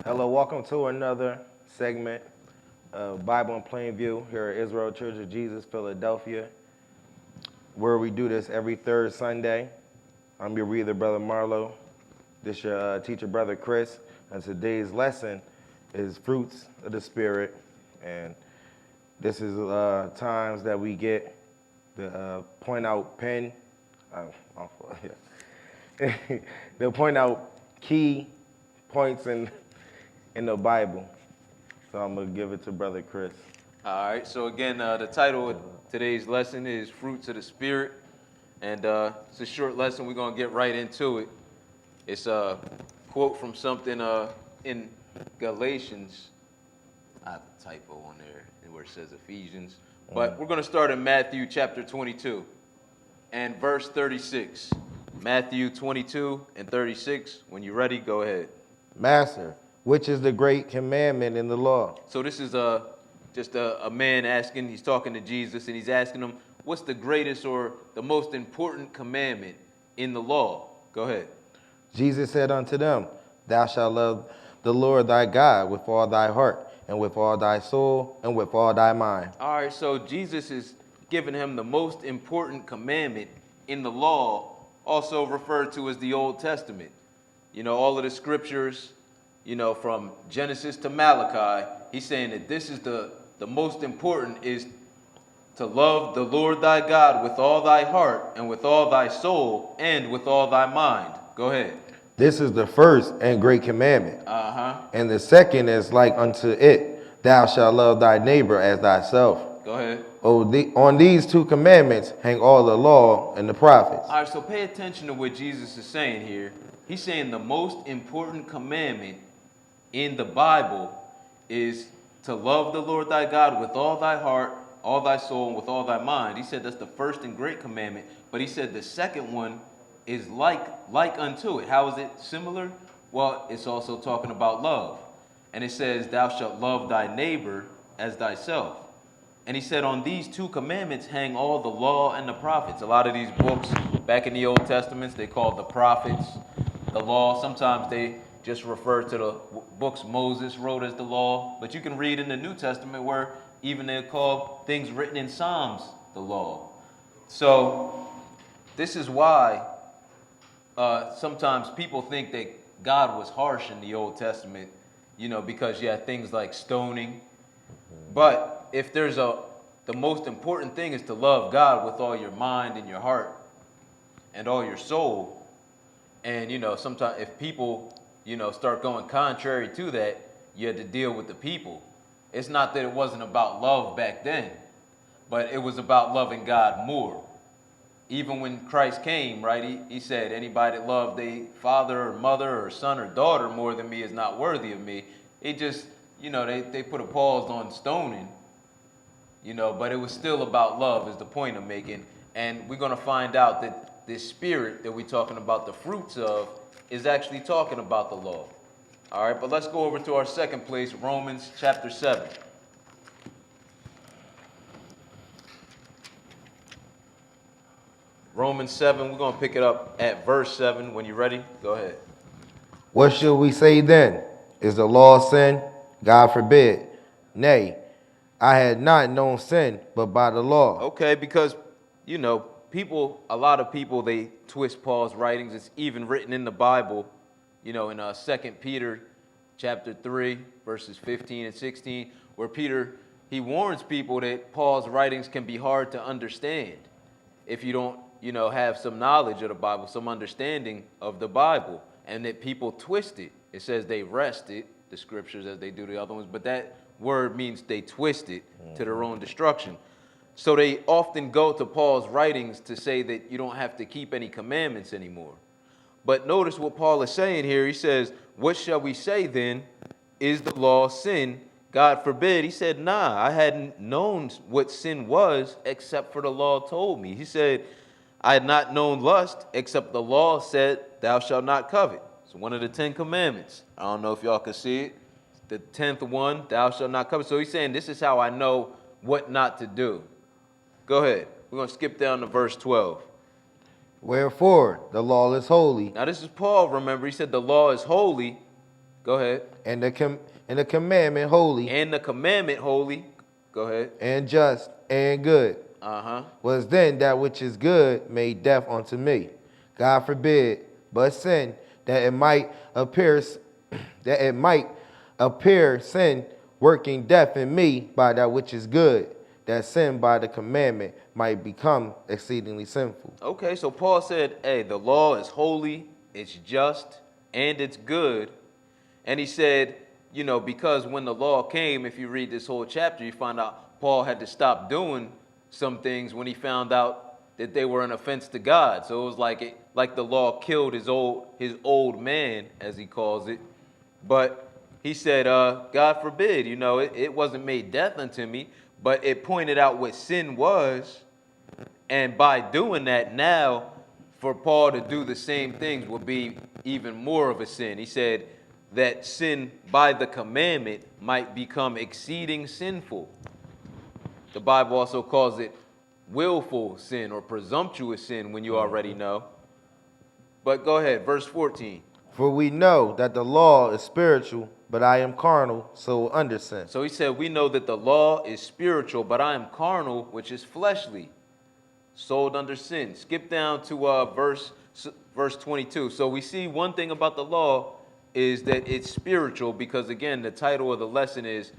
Hello, welcome to another segment of Bible in Plain View here at Israel Church of Jesus, Philadelphia, where we do this every third Sunday. I'm your reader, Brother MARLO. This your teacher, Brother Chris. And today's lesson is fruits of the Spirit. And this is times that we get to point out they'll point out key points in the Bible. So I'm going to give it to Brother Chris. All right, so again, the title of today's lesson is Fruits of the Spirit. And it's a short lesson. We're going to get right into it. It's a quote from something in Galatians. I have a typo on there where it says Ephesians. But we're going to start in Matthew chapter 22 and verse 36. Matthew 22 and 36. When you're ready, go ahead. Master, which is the great commandment in the law? So this is just a man asking, he's talking to Jesus, and he's asking him, what's the greatest or the most important commandment in the law? Go ahead. Jesus said unto them, Thou shalt love the Lord thy God with all thy heart, and with all thy soul, and with all thy mind. All right, so Jesus is giving him the most important commandment in the law, also referred to as the Old Testament. You know, all of the scriptures, you know, from Genesis to Malachi, he's saying that this is the most important is to love the Lord thy God with all thy heart and with all thy soul and with all thy mind. Go ahead. This is the first and great commandment. Uh-huh. And the second is like unto it, Thou shalt love thy neighbor as thyself. Go ahead. On these two commandments hang all the law and the prophets. All right, so pay attention to what Jesus is saying here. He's saying the most important commandment in the Bible is to love the Lord thy God with all thy heart, all thy soul, and with all thy mind. He said that's the first and great commandment, but he said the second one is like unto it. How is it similar? Well, it's also talking about love. And it says, thou shalt love thy neighbor as thyself. And he said, on these two commandments hang all the law and the prophets. A lot of these books back in the Old Testaments, they called the prophets the law. Sometimes they just refer to the books Moses wrote as the law. But you can read in the New Testament where even they call things written in Psalms the law. So this is why sometimes people think that God was harsh in the Old Testament, you know, because you had things like stoning. But if there's the most important thing is to love God with all your mind and your heart and all your soul. And, you know, sometimes if people, you know, start going contrary to that, you had to deal with the people. It's not that it wasn't about love back then, but it was about loving God more. Even when Christ came, right, he said, anybody that loved their father or mother or son or daughter more than me is not worthy of me. It just, you know, they put a pause on stoning, you know, but it was still about love is the point I'm making. And we're going to find out that this spirit that we're talking about the fruits of is actually talking about the law. All right, but let's go over to our second place, Romans chapter 7. Romans 7, we're going to pick it up at verse 7. When you're ready, go ahead. What shall we say then? Is the law sin? God forbid. Nay, I had not known sin but by the law. Okay, because, you know, a lot of people, they twist Paul's writings. It's even written in the Bible, you know, in 2 Peter chapter 3, verses 15 and 16, where Peter, he warns people that Paul's writings can be hard to understand if you don't, you know, have some knowledge of the Bible, some understanding of the Bible, and that people twist it. It says they wrest it, the scriptures, as they do the other ones, but that word means they twist it to their own destruction. So they often go to Paul's writings to say that you don't have to keep any commandments anymore. But notice what Paul is saying here. He says, what shall we say then? Is the law sin? God forbid. He said, nah, I hadn't known what sin was except for the law told me. He said, I had not known lust except the law said, thou shalt not covet. It's one of the 10 commandments. I don't know if y'all can see it. The 10th one, thou shalt not covet. So he's saying, this is how I know what not to do. Go ahead. We're going to skip down to verse 12. Wherefore the law is holy. Now this is Paul, remember. He said the law is holy, Go ahead. And the commandment holy And the commandment holy. Go ahead. and just and good. Uh-huh. Was then that which is good made death unto me. God forbid, but sin, that it might appear sin working death in me by that which is good, that sin by the commandment might become exceedingly sinful. Okay, so Paul said, hey, the law is holy, it's just, and it's good. And he said, you know, because when the law came, if you read this whole chapter, you find out Paul had to stop doing some things when he found out that they were an offense to God. So it was like the law killed his old man, as he calls it. But he said, God forbid, you know, it wasn't made death unto me, but it pointed out what sin was. And by doing that, now for Paul to do the same things would be even more of a sin. He said that sin by the commandment might become exceeding sinful. The Bible also calls it willful sin or presumptuous sin when you already know. But go ahead, verse 14. For we know that the law is spiritual, but I am carnal, so under sin. So he said, we know that the law is spiritual, but I am carnal, which is fleshly, sold under sin. Skip down to verse 22. So we see one thing about the law is that it's spiritual because, again, the title of the lesson is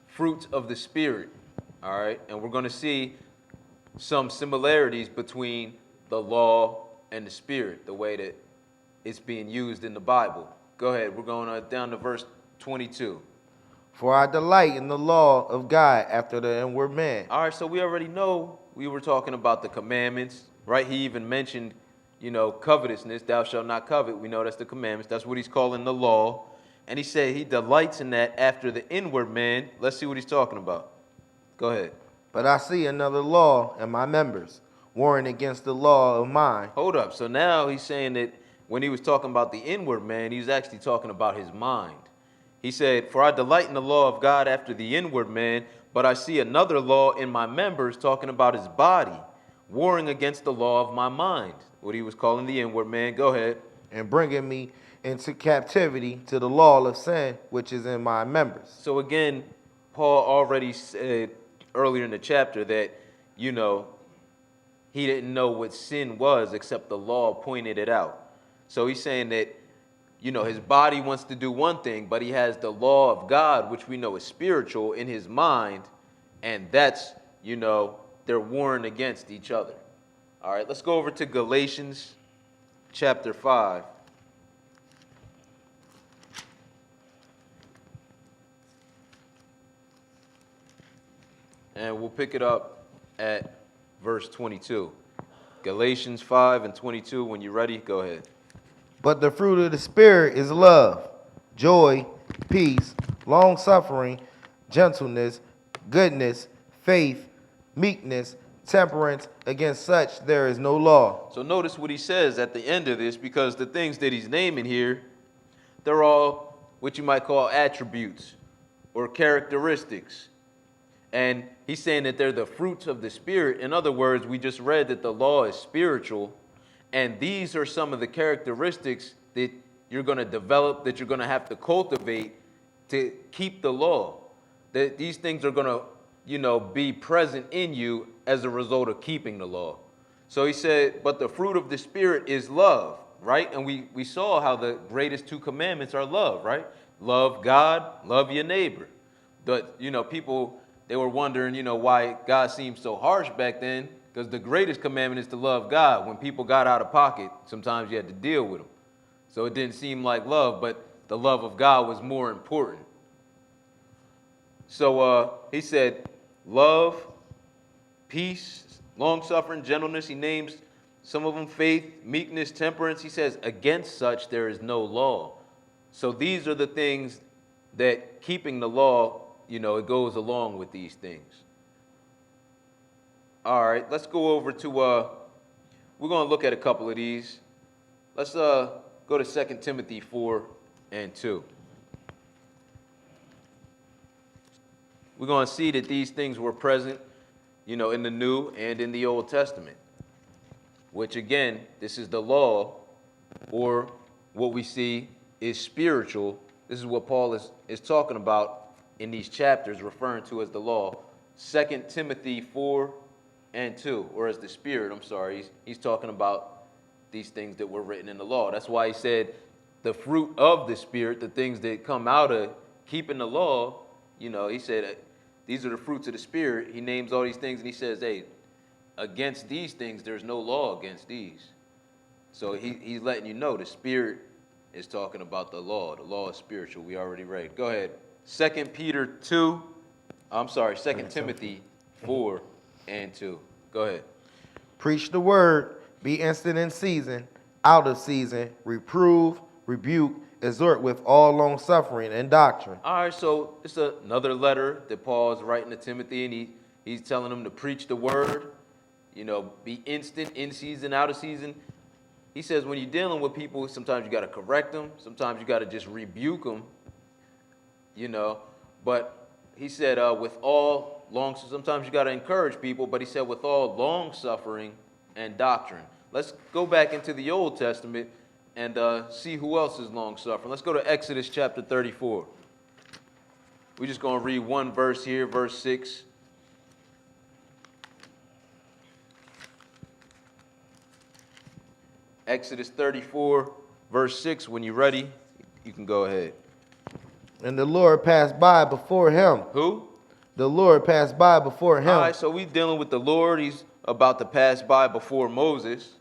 Fruits of the Spirit. All right, and we're going to see some similarities between the law and the Spirit, the way that it's being used in the Bible. Go ahead, we're going down to verse 22. For I delight in the law of God after the inward man. All right, so we already know we were talking about the commandments, right? He even mentioned, you know, covetousness, thou shalt not covet. We know that's the commandments. That's what he's calling the law. And he said he delights in that after the inward man. Let's see what he's talking about. Go ahead. But I see another law in my members, warring against the law of mine. Hold up. So now he's saying that when he was talking about the inward man, he was actually talking about his mind. He said, for I delight in the law of God after the inward man, but I see another law in my members, talking about his body, warring against the law of my mind. What he was calling the inward man. Go ahead. And bringing me into captivity to the law of sin, which is in my members. So again, Paul already said earlier in the chapter that, you know, he didn't know what sin was except the law pointed it out. So he's saying that, you know, his body wants to do one thing, but he has the law of God, which we know is spiritual, in his mind, and that's, you know, they're warring against each other. All right, let's go over to Galatians chapter 5. And we'll pick it up at verse 22. Galatians 5 and 22. When you're ready, go ahead. But the fruit of the Spirit is love, joy, peace, long-suffering, gentleness, goodness, faith, meekness, temperance. Against such there is no law. So notice what he says at the end of this, because the things that he's naming here, they're all what you might call attributes or characteristics. And he's saying that they're the fruits of the Spirit. In other words, we just read that the law is spiritual. And these are some of the characteristics that you're going to develop, that you're going to have to cultivate to keep the law. That these things are going to, you know, be present in you as a result of keeping the law. So he said, but the fruit of the Spirit is love, right? And we saw how the greatest two commandments are love, right? Love God, love your neighbor. But, you know, people, they were wondering, you know, why God seemed so harsh back then, because the greatest commandment is to love God. When people got out of pocket, sometimes you had to deal with them. So it didn't seem like love, but the love of God was more important. So he said, love, peace, long-suffering, gentleness. He names some of them: faith, meekness, temperance. He says, against such there is no law. So these are the things that keeping the law, you know, it goes along with these things. All right, let's go over to, we're going to look at a couple of these. Let's go to 2 Timothy 4 and 2. We're going to see that these things were present, you know, in the New and in the Old Testament, which again, this is the law, or what we see is spiritual This is what Paul is talking about in these chapters, referring to as the law. 2 Timothy 4 and 2, or as the Spirit, I'm sorry. He's talking about these things that were written in the law. That's why he said the fruit of the Spirit, the things that come out of keeping the law, he said these are the fruits of the Spirit. He names all these things and he says, hey, against these things, there's no law against these. So he's letting you know the Spirit is talking about the law. The law is spiritual. We already read. Go ahead. 2 Timothy 4 and 2. Go ahead. Preach the word, be instant in season, out of season, reprove, rebuke, exhort with all long suffering and doctrine. All right, so it's another letter that Paul is writing to Timothy, and he's telling him to preach the word, be instant, in season, out of season. He says when you're dealing with people, sometimes you got to correct them, sometimes you got to just rebuke them, But he said with all long, sometimes you got to encourage people, but he said with all long suffering and doctrine. Let's go back into the Old Testament and see who else is long suffering. Let's go to Exodus chapter 34. We're just going to read one verse here, verse 6. Exodus 34, verse 6. When you're ready, you can go ahead. And the Lord passed by before him. Who? The Lord passed by before him. All right, so we're dealing with the Lord. He's about to pass by before Moses.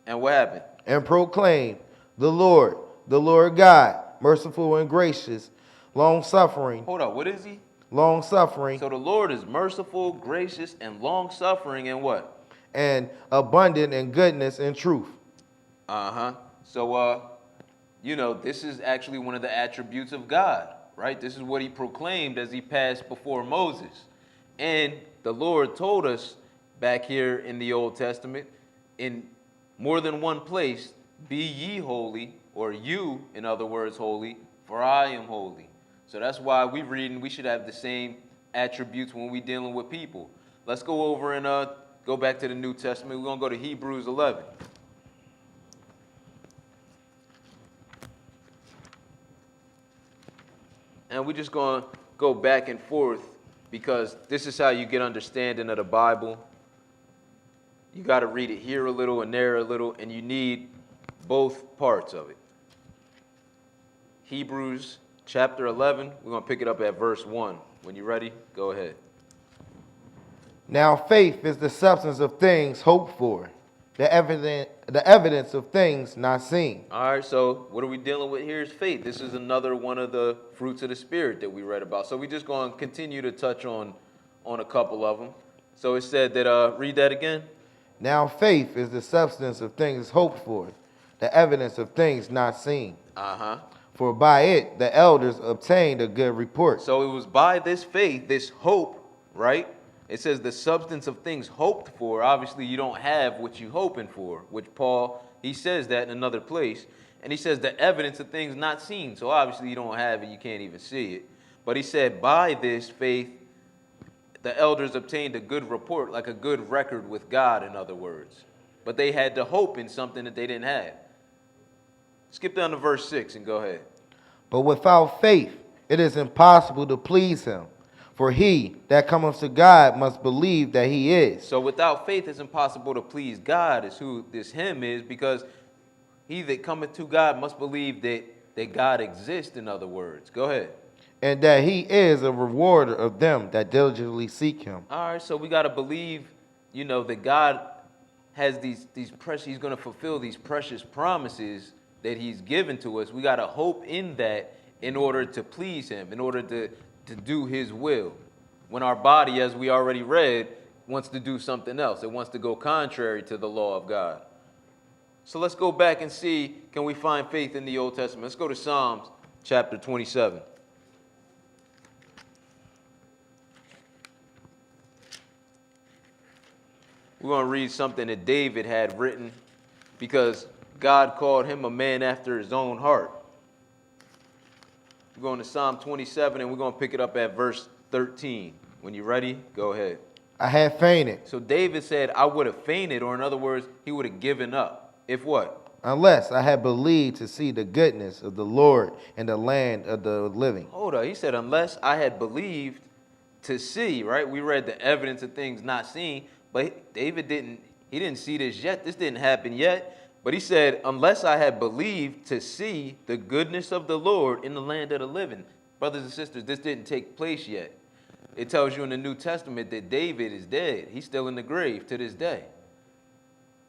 And what happened? And proclaimed, the Lord God, merciful and gracious, long-suffering. Hold up, what is he? Long-suffering. So the Lord is merciful, gracious, and long-suffering, and what? And abundant in goodness and truth. Uh-huh. So, this is actually one of the attributes of God, right? This is what he proclaimed as he passed before Moses. And the Lord told us back here in the Old Testament, in more than one place, be ye holy, or you, in other words, holy, for I am holy. So that's why we should have the same attributes when we're dealing with people. Let's go over and go back to the New Testament. We're going to go to Hebrews 11. And we're just going to go back and forth because this is how you get understanding of the Bible. You got to read it here a little and there a little, and you need both parts of it. Hebrews chapter 11, we're going to pick it up at verse 1. When you're ready, go ahead. Now faith is the substance of things hoped for, the evidence of things not seen. All right, so what are we dealing with here is faith. This is another one of the fruits of the Spirit that we read about. So we're just going to continue to touch on a couple of them. So it said that, read that again. Now faith is the substance of things hoped for, the evidence of things not seen. Uh-huh. For by it the elders obtained a good report. So it was by this faith, this hope, right? It says the substance of things hoped for. Obviously, you don't have what you're hoping for, which Paul, he says that in another place. And he says the evidence of things not seen. So obviously, you don't have it. You can't even see it. But he said by this faith, the elders obtained a good report, like a good record with God, in other words. But they had to hope in something that they didn't have. Skip down to verse 6 and go ahead. But without faith, it is impossible to please him. For he that cometh to God must believe that he is. So without faith, it's impossible to please God, is who this him is, because he that cometh to God must believe that God exists, in other words. Go ahead. And that he is a rewarder of them that diligently seek him. All right, so we got to believe, that God has these precious, he's going to fulfill these precious promises that he's given to us. We got to hope in that in order to please him, in order to do his will. When our body, as we already read, wants to do something else. It wants to go contrary to the law of God. So let's go back and see, can we find faith in the Old Testament? Let's go to Psalms chapter 27. We're going to read something that David had written because God called him a man after his own heart. We're going to Psalm 27, and we're going to pick it up at verse 13. When you're ready, go ahead. I had fainted. So David said, I would have fainted, or in other words, he would have given up. If what? unless I had believed to see the goodness of the Lord in the land of the living. Hold on. He said, unless I had believed to see, right? We read the evidence of things not seen, but David didn't see this yet. This didn't happen yet. But he said, unless I had believed to see the goodness of the Lord in the land of the living. Brothers and sisters, this didn't take place yet. It tells you in the New Testament that David is dead. He's still in the grave to this day.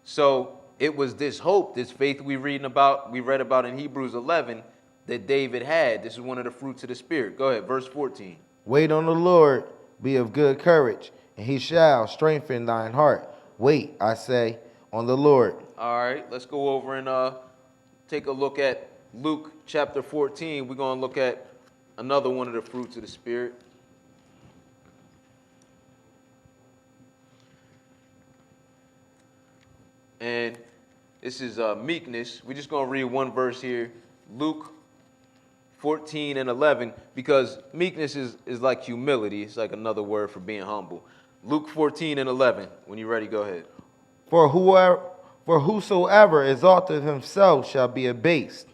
So it was this hope, this faith we read about in Hebrews 11 that David had. This is one of the fruits of the Spirit. Go ahead, verse 14. Wait on the Lord, be of good courage, and he shall strengthen thine heart. Wait, I say, on the Lord. All right, let's go over and take a look at Luke chapter 14. We're going to look at another one of the fruits of the Spirit. And this is meekness. We're just going to read one verse here. Luke 14 and 11, because meekness is like humility. It's like another word for being humble. Luke 14 and 11. When you're ready, go ahead. For whosoever exalteth himself shall be abased,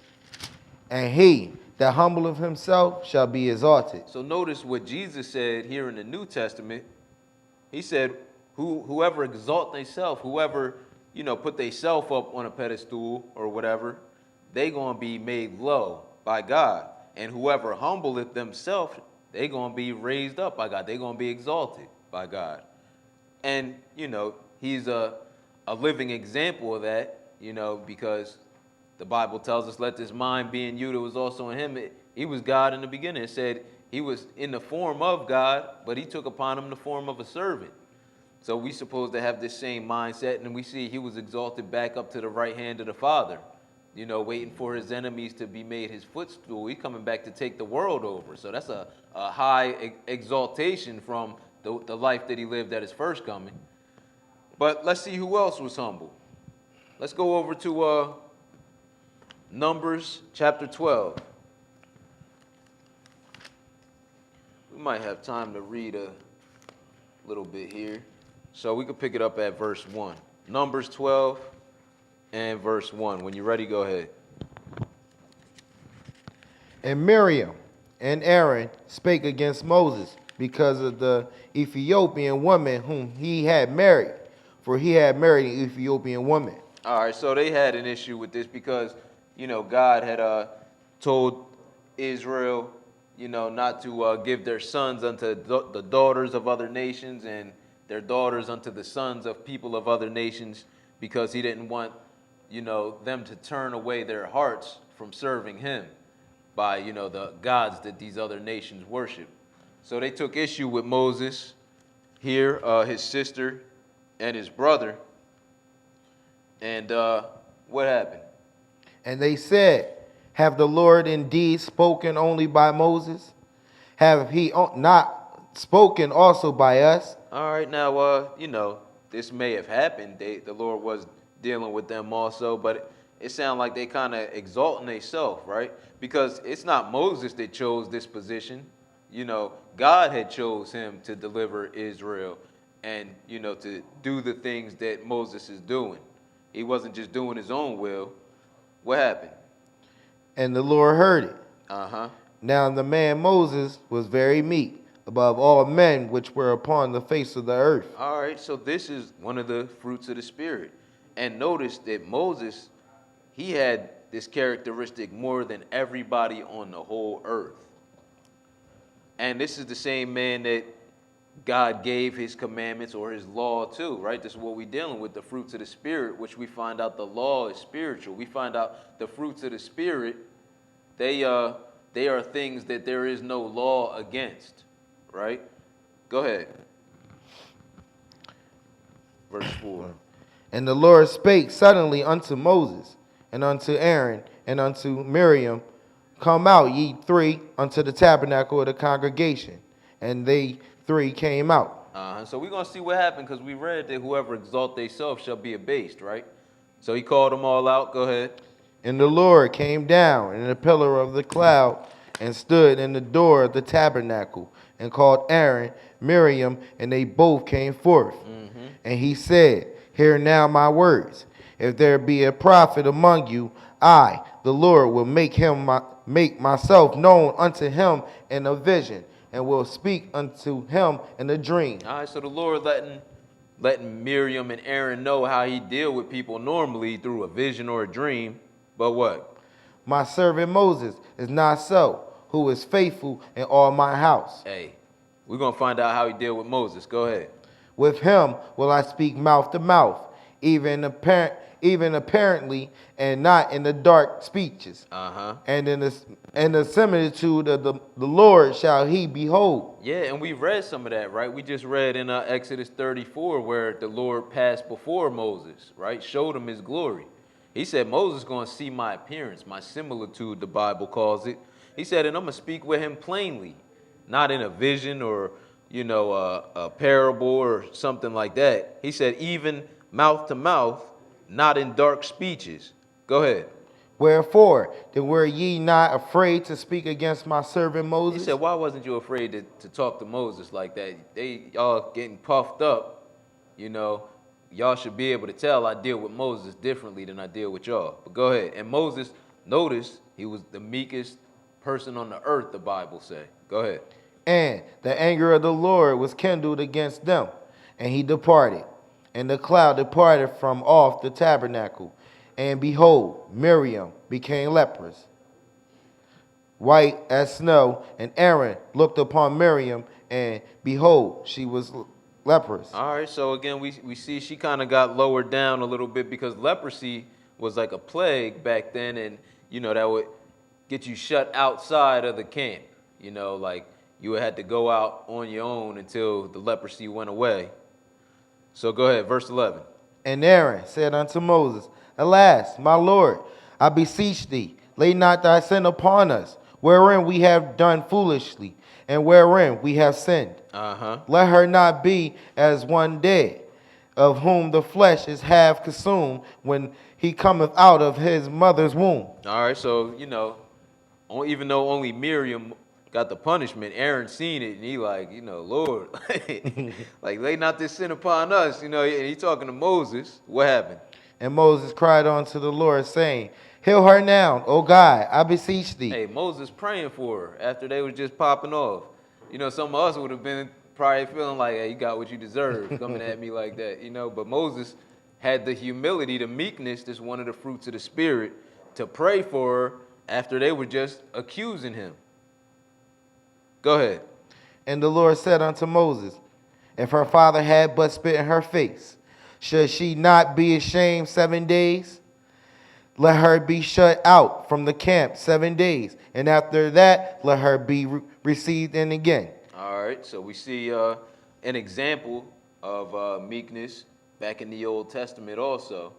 and he that humbleth himself shall be exalted. So notice what Jesus said here in the New Testament. He said, whoever exalt themselves, whoever, put themselves up on a pedestal or whatever, they going to be made low by God. And whoever humbleth themselves, they going to be raised up by God. They going to be exalted by God. And, he's a living example of that, because the Bible tells us, let this mind be in you that was also in him. He was God in the beginning. It said he was in the form of God, but he took upon him the form of a servant. So we supposed to have this same mindset, and we see he was exalted back up to the right hand of the Father, waiting for his enemies to be made his footstool. He's coming back to take the world over. So that's a high exaltation from the life that he lived at his first coming. But let's see who else was humble. Let's go over to Numbers chapter 12. We might have time to read a little bit here. So we could pick it up at verse 1. Numbers 12 and verse 1. When you're ready, go ahead. And Miriam and Aaron spake against Moses because of the Ethiopian woman whom he had married, for he had married an Ethiopian woman. All right, so they had an issue with this because, God had told Israel, not to give their sons unto the daughters of other nations and their daughters unto the sons of people of other nations, because he didn't want, them to turn away their hearts from serving him by, the gods that these other nations worship. So they took issue with Moses here, his sister and his brother. And what happened? And they said, have the Lord indeed spoken only by Moses? Have he not spoken also by us? All right, now, this may have happened. The Lord was dealing with them also, but it sounds like they kind of exalting themselves, right? Because it's not Moses that chose this position. God had chose him to deliver Israel and, to do the things that Moses is doing. He wasn't just doing his own will. What happened? And the Lord heard it. Uh-huh. Now the man Moses was very meek above all men which were upon the face of the earth. All right, so this is one of the fruits of the Spirit. And notice that Moses, he had this characteristic more than everybody on the whole earth. And this is the same man that God gave his commandments or his law to, right? This is what we're dealing with, the fruits of the Spirit, which we find out the law is spiritual. We find out the fruits of the Spirit, they are things that there is no law against, right? Go ahead. Verse 4. And the Lord spake suddenly unto Moses, and unto Aaron, and unto Miriam, come out, ye three, unto the tabernacle of the congregation. And they three came out. So we're going to see what happened, because we read that whoever exalt themselves shall be abased, right? So he called them all out. Go ahead. And the Lord came down in a pillar of the cloud, and stood in the door of the tabernacle, and called Aaron, Miriam, and they both came forth. And he said, hear now my words. If there be a prophet among you, I, the Lord, will make myself known unto him in a vision, and will speak unto him in a dream. All right, so the Lord letting Miriam and Aaron know how he deal with people normally through a vision or a dream. But what? My servant Moses is not so, who is faithful in all my house. Hey, we're going to find out how he deal with Moses. Go ahead. With him will I speak mouth to mouth, even apparently, and not in the dark speeches. And in the similitude of the Lord shall he behold. Yeah, and we read some of that, right? We just read in Exodus 34 where the Lord passed before Moses, right? Showed him his glory. He said, Moses is going to see my appearance, my similitude, the Bible calls it. He said, and I'm going to speak with him plainly, not in a vision or, a parable or something like that. He said, even mouth to mouth, not in dark speeches. Go ahead. Wherefore, then were ye not afraid to speak against my servant Moses? He said, why wasn't you afraid to talk to Moses like that? Y'all getting puffed up, Y'all should be able to tell I deal with Moses differently than I deal with y'all. But go ahead. And Moses, notice, he was the meekest person on the earth, the Bible say. Go ahead. And the anger of the Lord was kindled against them, and he departed. And the cloud departed from off the tabernacle. And behold, Miriam became leprous, white as snow. And Aaron looked upon Miriam, and behold, she was leprous. All right, so again, we see she kind of got lowered down a little bit because leprosy was like a plague back then, and, that would get you shut outside of the camp. Like you would have to go out on your own until the leprosy went away. So go ahead, verse 11. And Aaron said unto Moses, Alas, my Lord, I beseech thee, lay not thy sin upon us, wherein we have done foolishly, and wherein we have sinned. Let her not be as one dead, of whom the flesh is half consumed when he cometh out of his mother's womb. All right, so, even though only Miriam got the punishment, Aaron seen it, and he like, Lord, like lay not this sin upon us, and he talking to Moses. What happened? And Moses cried unto the Lord, saying, Heal her now, O God, I beseech thee. Hey, Moses praying for her after they was just popping off. Some of us would have been probably feeling like, hey, you got what you deserve, coming at me like that, But Moses had the humility, the meekness, that's one of the fruits of the Spirit, to pray for her after they were just accusing him. Go ahead. And the Lord said unto Moses, If her father had but spit in her face, should she not be ashamed 7 days? Let her be shut out from the camp 7 days, and after that let her be received in again. All right, so we see an example of meekness back in the Old Testament also.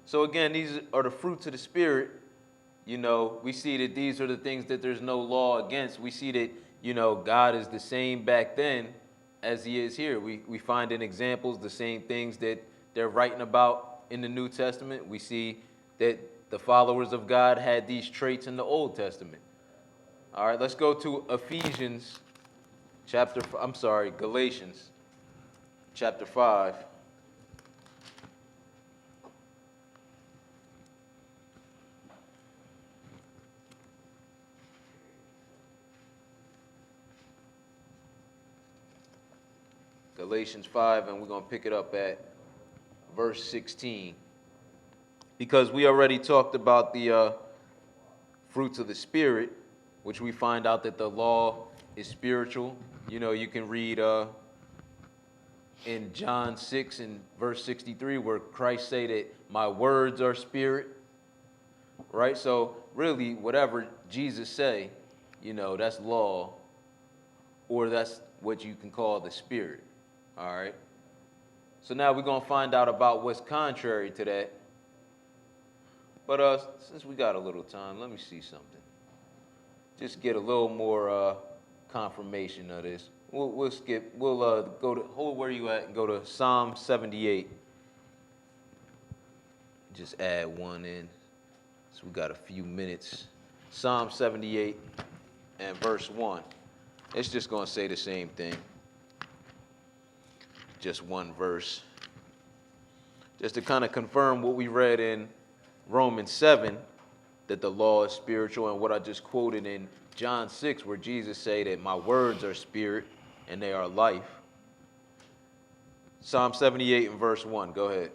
So again, these are the fruits of the Spirit. We see that these are the things that there's no law against. We see that, God is the same back then as he is here. We find in examples the same things that they're writing about in the New Testament. We see that the followers of God had these traits in the Old Testament. All right, let's go to Galatians chapter 5. Galatians 5, and we're going to pick it up at verse 16. Because we already talked about the fruits of the Spirit, which we find out that the law is spiritual. You can read in John 6 and verse 63 where Christ say that my words are spirit, right? So really, whatever Jesus say, that's law, or that's what you can call the Spirit, all right? So now we're going to find out about what's contrary to that. But since we got a little time, let me see something. Just get a little more confirmation of this. We'll skip. We'll go to, hold where you at and go to Psalm 78. Just add one in. So we got a few minutes. Psalm 78 and verse 1. It's just going to say the same thing. Just one verse. just to kind of confirm what we read in Romans 7, that the law is spiritual, and what I just quoted in John 6, where Jesus said that my words are spirit and they are life. Psalm 78 and verse 1. Go ahead.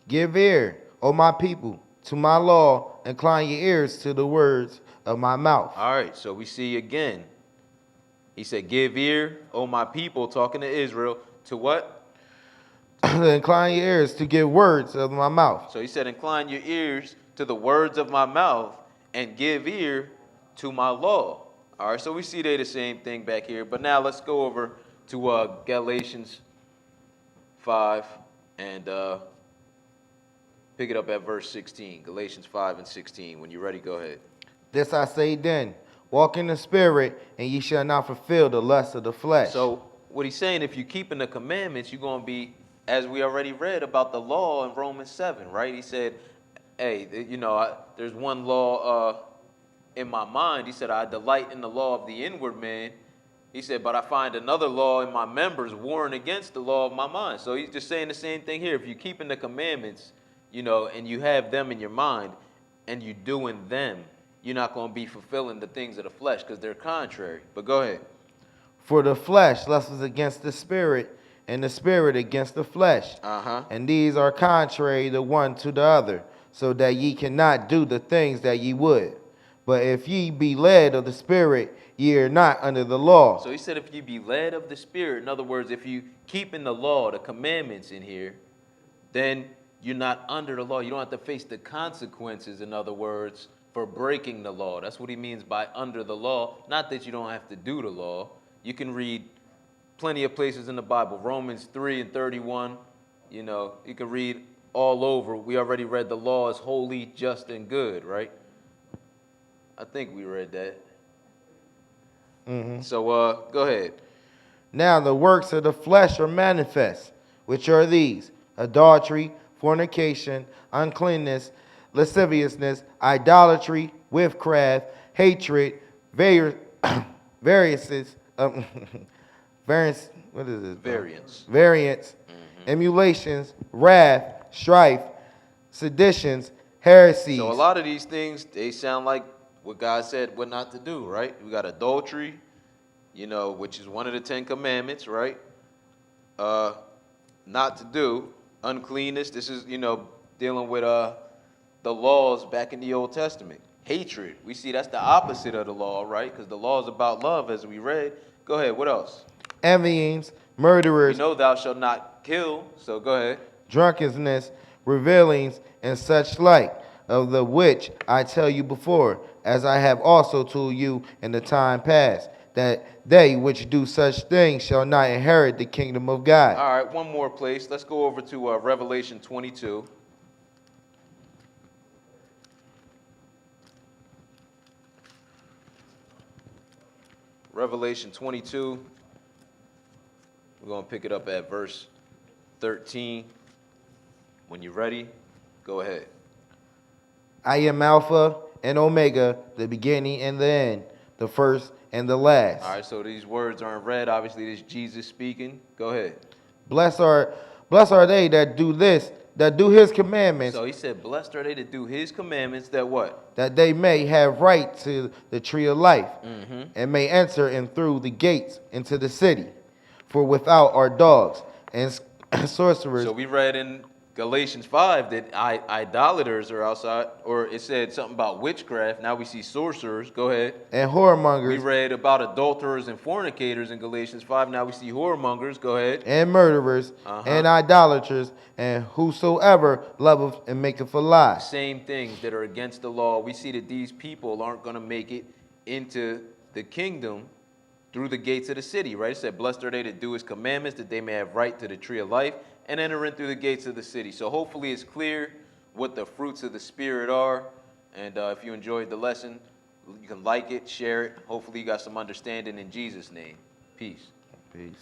Give ear, O my people, to my law. Incline your ears to the words of my mouth. All right, so we see again. He said, give ear, O my people, talking to Israel, to what? Incline your ears to give words of my mouth. So he said, incline your ears to the words of my mouth and give ear to my law. All right, so we see they the same thing back here. But now let's go over to Galatians 5 and pick it up at verse 16. Galatians 5 and 16. When you're ready, go ahead. This I say then, walk in the spirit, and ye shall not fulfill the lust of the flesh. So what he's saying, if you keep in the commandments, you're going to be, as we already read about the law in Romans 7, right? He said, hey, there's one law in my mind. He said, I delight in the law of the inward man. He said, but I find another law in my members warring against the law of my mind. So he's just saying the same thing here. If you keep in the commandments, and you have them in your mind, and you're doing them, you're not going to be fulfilling the things of the flesh because they're contrary. But go ahead. For the flesh lusts against the spirit, and the spirit against the flesh. And these are contrary the one to the other, so that ye cannot do the things that ye would. But if ye be led of the spirit, ye are not under the law. So he said if you be led of the spirit, in other words, if you keep in the law, the commandments in here, then you're not under the law. You don't have to face the consequences, in other words, for breaking the law. That's what he means by under the law. Not that you don't have to do the law. You can read plenty of places in the Bible. Romans 3 and 31, you can read all over. We already read the law is holy, just, and good, right? I think we read that. So go ahead. Now the works of the flesh are manifest, which are these: adultery, fornication, uncleanness, lasciviousness, idolatry, witchcraft, hatred, variances, variance, emulations, wrath, strife, seditions, heresies. So a lot of these things, they sound like what God said what not to do, right? We got adultery, which is one of the 10 commandments, right? Not to do. Uncleanness, this is, dealing with the laws back in the Old Testament. Hatred, we see that's the opposite of the law, right? Because the law is about love, as we read. Go ahead, what else? Envyings, murderers. We know thou shalt not kill, so go ahead. Drunkenness, revelings, and such like, of the which I tell you before, as I have also told you in the time past, that they which do such things shall not inherit the kingdom of God. All right, one more place. Let's go over to Revelation 22. Revelation 22. We're going to pick it up at verse 13. When you're ready, go ahead. I am Alpha and Omega, the beginning and the end, the first and the last. All right, so these words aren't read. Obviously, this is Jesus speaking. Go ahead. Blessed are they that do this, that do his commandments. So he said, blessed are they that do his commandments, that what? That they may have right to the tree of life, and may enter in through the gates into the city. For without are dogs and sorcerers. So we read in Galatians 5 that idolaters are outside, or it said something about witchcraft. Now we see sorcerers. Go ahead. And whoremongers. We read about adulterers and fornicators in Galatians 5. Now we see whoremongers. Go ahead. And murderers and idolaters and whosoever loveth and maketh a lie. Same things that are against the law. We see that these people aren't going to make it into the kingdom through the gates of the city, right? It said, blessed are they that do his commandments, that they may have right to the tree of life, and enter in through the gates of the city. So hopefully it's clear what the fruits of the Spirit are. And if you enjoyed the lesson, you can like it, share it. Hopefully you got some understanding in Jesus' name. Peace. Peace.